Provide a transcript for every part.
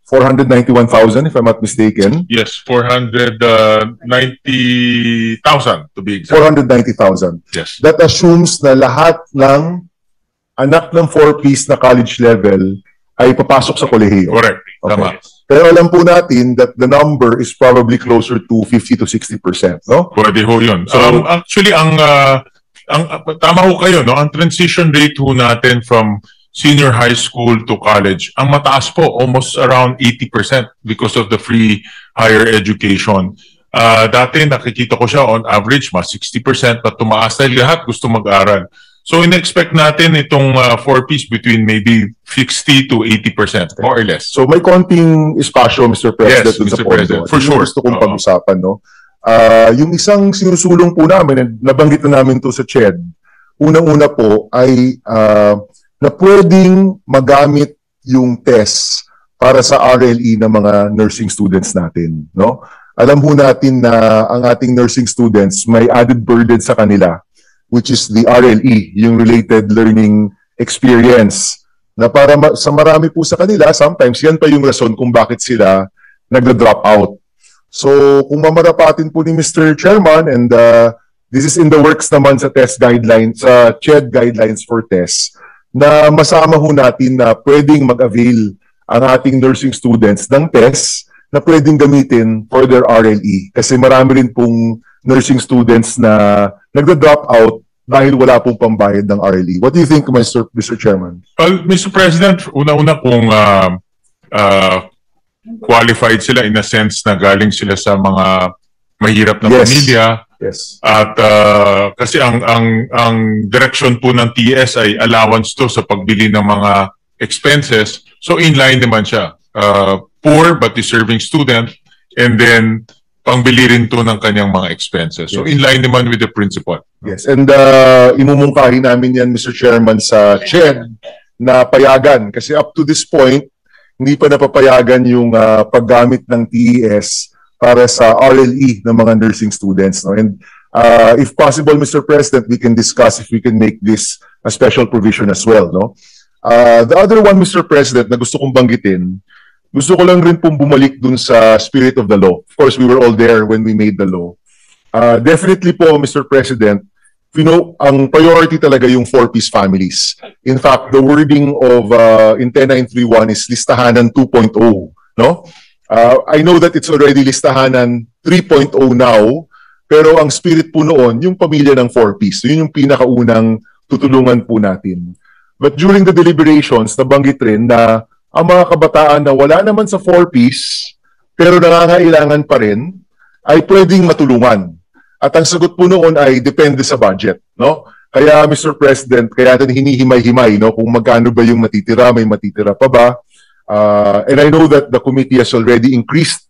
491,000, if I'm not mistaken. Yes, 490,000 to be exact. 490,000. Yes. That assumes na lahat ng anak ng 4-piece na college level ay papasok sa kolehiyo. Correct. Okay. Tama. Pero alam po natin that the number is probably closer to 50 to 60%, no? Pwede ho yun. So, actually, tama ho kayo, no? Ang transition rate ho natin from senior high school to college, ang mataas po, almost around 80% because of the free higher education. Dati nakikita ko siya on average, mas 60%, na tumaas dahil lahat gusto mag-aral. So in-expect natin itong 4-piece between maybe 60 to 80%, more or less. So may konting espasyo, Mr. President, Yes, Mr. sa President, pondo. for sure. Gusto kong pag-usapan, no? Yung isang sinusulong po namin, nabanggit na namin to sa CHED, unang-una po ay na pwedeng magamit yung test para sa RLE ng mga nursing students natin, no? Alam ho natin na ang ating nursing students may added burden sa kanila, which is the RLE, yung related learning experience, na para sa marami po sa kanila, sometimes yan pa yung rason kung bakit sila nagda-drop out. So kung mamarapatin po ni Mr. Chairman, and this is in the works naman sa test guidelines, sa CHED guidelines for tests, na masama ho natin na pwedeng mag-avail ang ating nursing students ng tests na pwedeng gamitin for their RLE. Kasi marami rin pong nursing students na nagda-drop out dahil wala pong pambayad ng RLE. What do you think, Mr. Chairman? Well, Mr. President, una-una kung qualified sila in a sense na galing sila sa mga mahirap na pamilya. Yes. At kasi ang direction po ng TS ay allowance to sa pagbili ng mga expenses. So in line naman siya. Poor but deserving student, and then pangbili rin to ng kanyang mga expenses. So in line naman with the principle. Yes, and imumungkahi namin yan, Mr. Chairman, sa CHED na payagan. Kasi up to this point, hindi pa napapayagan yung paggamit ng TES para sa RLE ng mga nursing students, no? And if possible, Mr. President, we can discuss if we can make this a special provision as well, no? The other one, Mr. President, na gusto kong banggitin, gusto ko lang rin pong bumalik dun sa spirit of the law. Of course, we were all there when we made the law. Definitely po, Mr. President, you know, ang priority talaga yung 4-piece families. In fact, the wording of in 10931 is listahanan 2.0, no? I know that it's already listahanan 3.0 now, pero ang spirit po noon, yung pamilya ng 4-piece. So yun yung pinakaunang tutulungan po natin. But during the deliberations, nabanggit rin na ang mga kabataan na wala naman sa 4-piece, pero nangangailangan pa rin, ay pwedeng matulungan. At ang sagot po noon ay depende sa budget, no? Kaya Mr. President, kaya natin hinihimay-himay, no? Kung magkano ba yung matitira, may matitira pa ba? And I know that the committee has already increased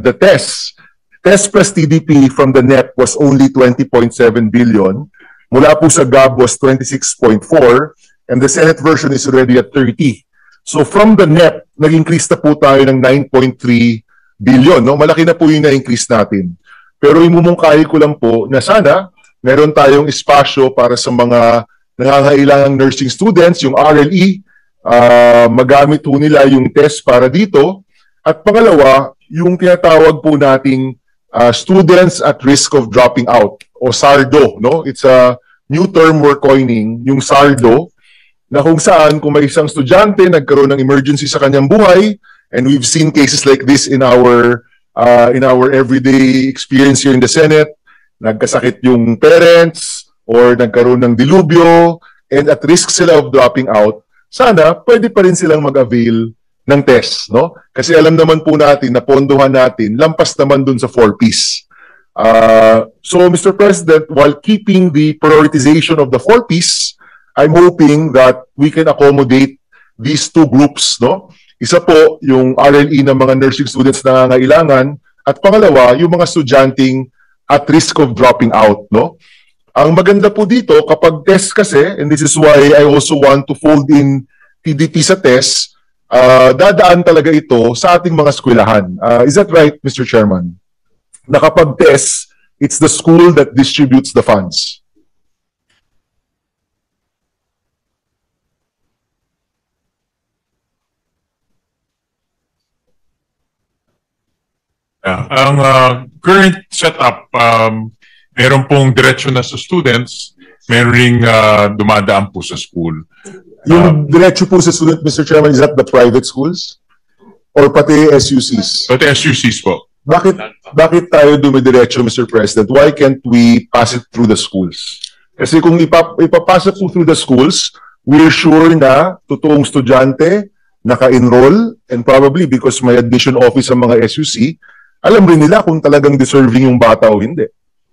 the test. Test plus TDP from the NEP was only 20.7 billion. Mula po sa GAB was 26.4, and the Senate version is already at 30. So from the NEP, nag-increase na po tayo ng 9.3 billion. No? Malaki na po yung na-increase natin. Pero imumungkahi ko lang po na sana meron tayong espasyo para sa mga nangangailangang nursing students, yung RLE, magamit po nila yung test para dito. At pangalawa, yung tinatawag po nating students at risk of dropping out, o SARDO, no? It's a new term we're coining, yung SARDO, na kung saan kung may isang estudyante nagkaroon ng emergency sa kanyang buhay, and we've seen cases like this in our everyday experience here in the Senate, nagkasakit yung parents or nagkaroon ng dilubyo and at risk sila of dropping out, sana pwede pa rin silang mag-avail ng test, no? Kasi alam naman po natin na pondohan natin, lampas naman dun sa 4-piece. So, Mr. President, while keeping the prioritization of the 4-piece, I'm hoping that we can accommodate these two groups, no? Isa po, yung RLE ng mga nursing students na nangangailangan, at pangalawa, yung mga estudyanteng at risk of dropping out, no? Ang maganda po dito, kapag test kasi, and this is why I also want to fold in TDP sa test, dadaan talaga ito sa ating mga eskwelahan. Is that right, Mr. Chairman? Na kapag test, it's the school that distributes the funds. Ang current setup, meron pong diretsyo na sa students, meron ring dumadaan po sa school. Yung diretso po sa student, Mr. Chairman, is that the private schools? Or pati SUCs? Pati SUCs po. Bakit tayo dumidiretso, Mr. President? Why can't we pass it through the schools? Kasi kung ipapasok po through the schools, we're sure na totoong estudyante naka-enroll, and probably because may admission office sa mga SUC, alam rin nila kung talagang deserving yung bata o hindi.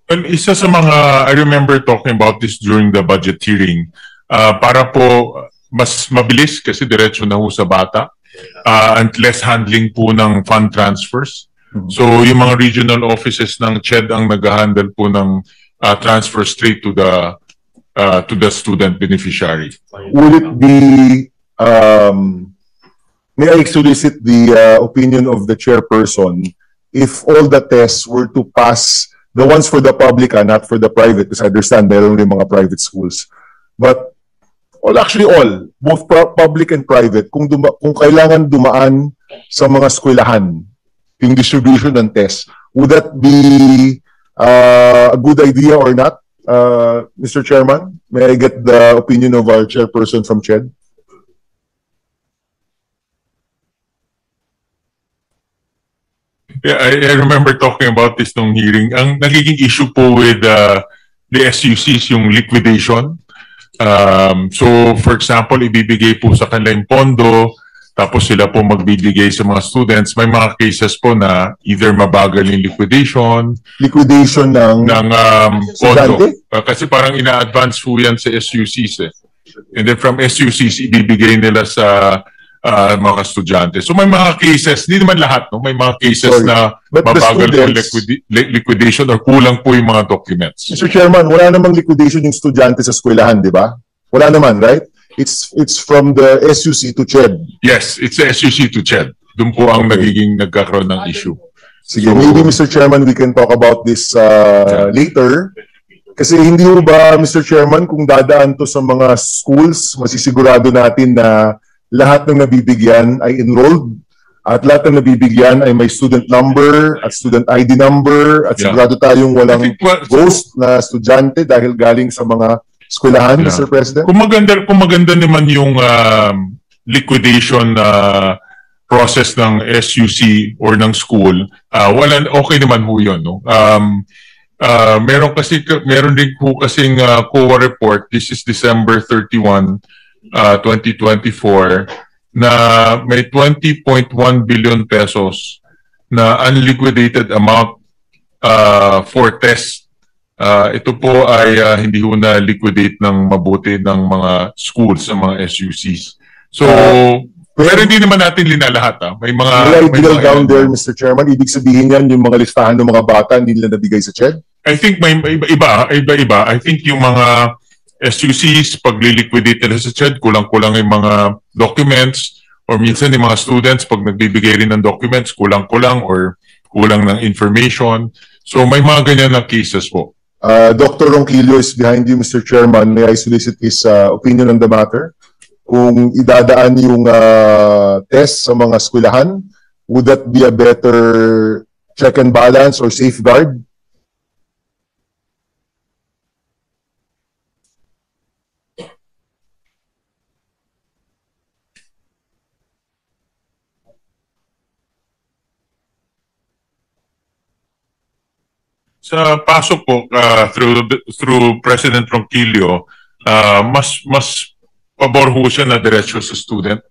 Well, isa sa mga, I remember talking about this during the budget hearing, para po mas mabilis kasi diretso na ho sa bata, and less handling po ng fund transfers. So yung mga regional offices ng CHED ang nag-handle po ng transfer straight to the student beneficiary. Would it be, may I solicit the opinion of the chairperson if all the tests were to pass, the ones for the public, not for the private, because I understand meron rin mga private schools, but actually all, both public and private, kung kailangan dumaan sa mga eskwelahan, yung distribution ng test, would that be a good idea or not, Mr. Chairman? May I get the opinion of our chairperson from CHED? Yeah, I remember talking about this nung hearing. Ang nagiging issue po with the SUCs, yung liquidation. So, for example, ibibigay po sa kanila yung pondo, tapos sila po magbibigay sa mga students. May mga cases po na either mabagal yung liquidation ng pondo. Kasi parang ina-advance po yan sa SUCs eh. And then from SUCs, ibibigay nila sa mga estudyante. So may mga cases, hindi naman lahat, no? May mga cases na mabagal po liquidation or kulang po yung mga documents. Mr. Chairman, wala namang liquidation yung estudyante sa eskwelahan, di ba? Wala naman, right? It's from the SUC to CHED. Yes, it's the SUC to CHED. Doon po ang nagkaroon ng issue. Sige, so, maybe Mr. Chairman, we can talk about this later. Kasi hindi mo ba, Mr. Chairman, kung dadaan to sa mga schools, masisigurado natin na lahat ng nabibigyan ay enrolled at lahat ng nabibigyan ay may student number at student ID number at sigurado tayong walang ghost na estudyante dahil galing sa mga eskwelahan, Mr. President? Kung maganda naman yung liquidation process ng SUC or ng school, okay naman ho yun. No? Meron din po kasing COA report, this is December 31, 2024, na may 20.1 billion pesos na unliquidated amount for test. Ito po ay hindi ho na liquidate ng mabuti ng mga schools, ng mga SUCs. So, pero hindi naman natin linalahat. May mga down there, Mr. Chairman. Ibig sabihin yan, yung mga listahan ng mga bata hindi nila nabigay sa CHED? I think may iba. I think yung mga SUCs, pag li-liquidate nila sa CHED, kulang-kulang yung mga documents, or minsan yung mga students, pag nagbibigay rin ng documents, kulang-kulang or kulang ng information. So may mga ganyan na cases po. Dr. Ronquillo is behind you, Mr. Chairman. May I solicit his opinion on the matter? Kung idadaan yung test sa mga eskwelahan, would that be a better check and balance or safeguard? Sa pasok po through President Ronquillo, mas pabor ho siya na diretso sa student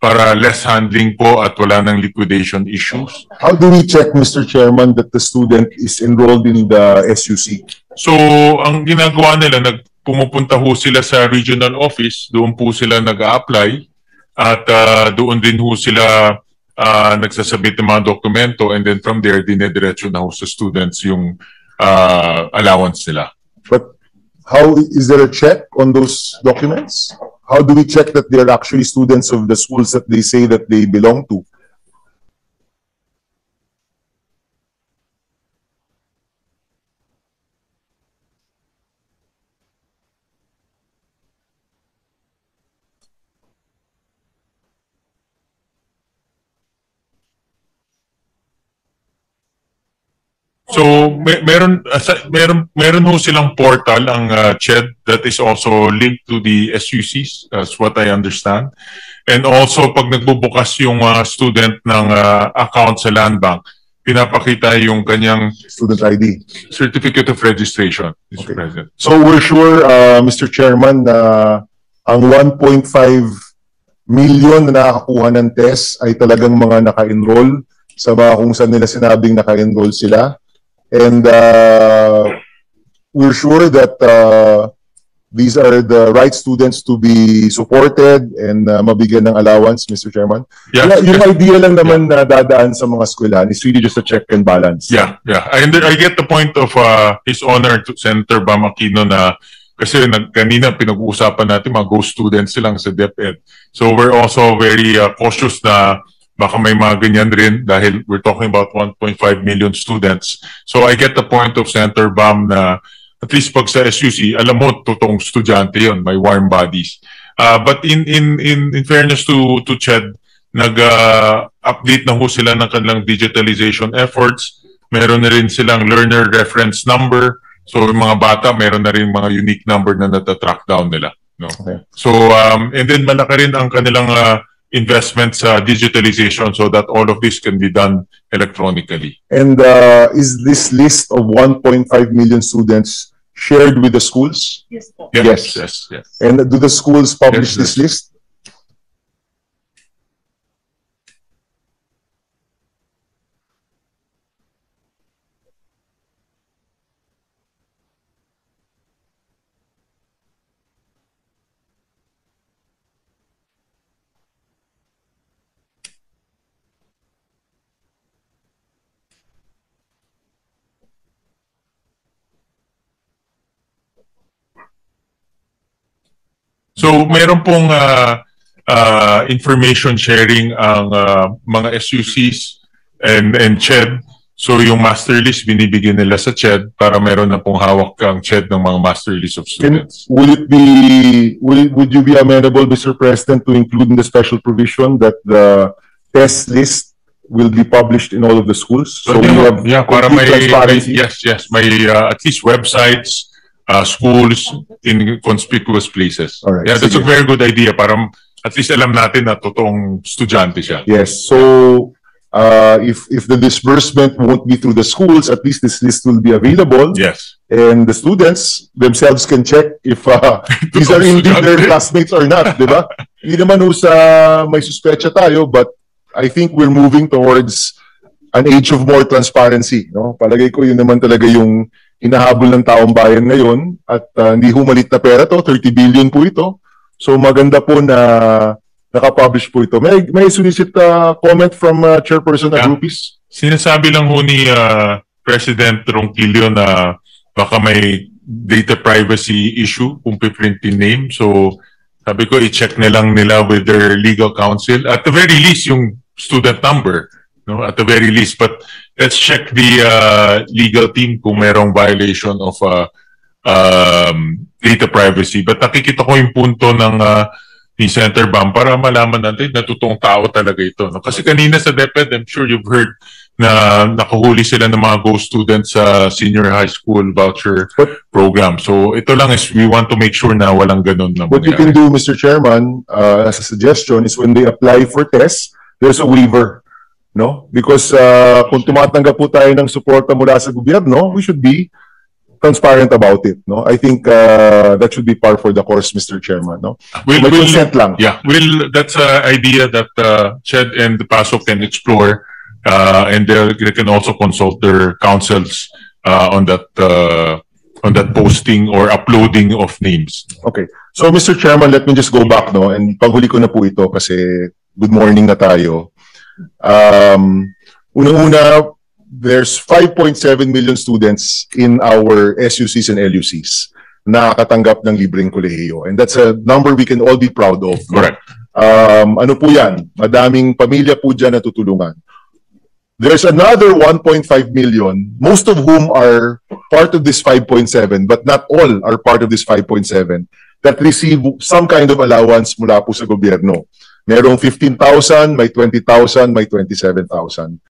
para less handling po at wala ng liquidation issues. How do we check, Mr. Chairman, that the student is enrolled in the SUC? So, ang ginagawa nila, pumupunta ho sila sa regional office, doon po sila nag-a-apply at doon din ho sila nagsasabit ng mga dokumento, and then from there, dinediretso na ho sa students yung allowance nila. But how is there a check on those documents? How do we check that they are actually students of the schools that they say that they belong to? So meron ho silang portal ang CHED that is also linked to the SUCs, that's what I understand. And also pag nagbubukas yung student ng account sa Land Bank, pinapakita yung kanyang Student ID. certificate of registration, Mr. Okay. President. So we're sure, Mr. Chairman, na ang 1.5 million na nakakakuha ng test ay talagang mga naka-enroll sa mga kung saan nila sinabing naka-enroll sila. And we're sure that these are the right students to be supported and mabigyan ng allowance, Mr. Chairman. Yeah, Yung yes. idea lang naman na dadaan sa mga eskwelahan is really just a check and balance. Yeah. I get the point of His Honor to Senator Bam Aquino na kasi kanina pinag-uusapan natin mga ghost students silang sa DepEd. So we're also very cautious na baka may mga ganyan rin dahil we're talking about 1.5 million students. So I get the point of Senator Bam na at least pag sa SUC, alam mo, totoong estudyante yun, may warm bodies. But in fairness to CHED, nag-update na ho sila ng kanilang digitalization efforts. Meron na rin silang learner reference number. So yung mga bata, meron na rin mga unique number na natatrack down nila. No? Okay. So, and then malaki rin ang kanilang investment sa digitalization so that all of this can be done electronically. And is this list of 1.5 million students shared with the schools? Yes po. Yes. And do the schools publish Yes, this list? So meron pong information sharing ang mga SUCs and CHED. So yung master list binibigyan nila sa CHED para meron na pong hawak ang CHED ng mga master list of students. Would you be amenable, Mr. President, to include in the special provision that the test list will be published in all of the schools? So we have para may transparency. yes, may at least websites, schools in conspicuous places. All right, Yeah, that's a sige. very good idea para at least alam natin na totoong estudyante siya. Yes. So if the disbursement won't be through the schools, at least this list will be available. Yes. And the students themselves can check if these are indeed their classmates or not, di ba? Hindi naman ho sa may suspecha tayo, but I think we're moving towards an age of more transparency. No? Palagay ko yun naman talaga yung hinahabol ng taong bayan ngayon at hindi humalit na pera to, 30 billion po ito. So maganda po na nakapublish po ito. May solicit comment from Chairperson Agrupis? Sinasabi lang ho ni President Ronquillo na baka may data privacy issue kung piprintin name. So sabi ko i-check na lang nila with their legal counsel. At the very least yung student number. No, at the very least, but let's check the legal team kung merong violation of data privacy. But nakikita ko yung punto ng ni Senator Bam para malaman natin na totoong tao talaga ito. No? Kasi kanina sa DepEd, I'm sure you've heard na nakahuli sila ng mga ghost students sa senior high school voucher program. So ito lang is we want to make sure na walang ganun na What you can do, Mr. Chairman, as a suggestion is when they apply for tests, there's a waiver. No? Because kung tumatanggap po tayo ng suporta mula sa gobyerno, we should be transparent about it. No? I think that should be par for the course, Mr. Chairman. No? May consent lang. Yeah, that's an idea that CHED and the PASO can explore and they can also consult their counsels on that posting or uploading of names. Okay. So, Mr. Chairman, let me just go back, no? And paghuli ko na po ito kasi good morning na tayo. Una-una, there's 5.7 million students in our SUCs and LUCs na nakatanggap ng libreng kolehiyo. And that's a number we can all be proud of. Correct. Ano po yan? Madaming pamilya po dyan na tutulungan. There's another 1.5 million, most of whom are part of this 5.7, but not all are part of this 5.7, that receive some kind of allowance mula po sa gobyerno. Merong 15,000, may 20,000, may 27,000.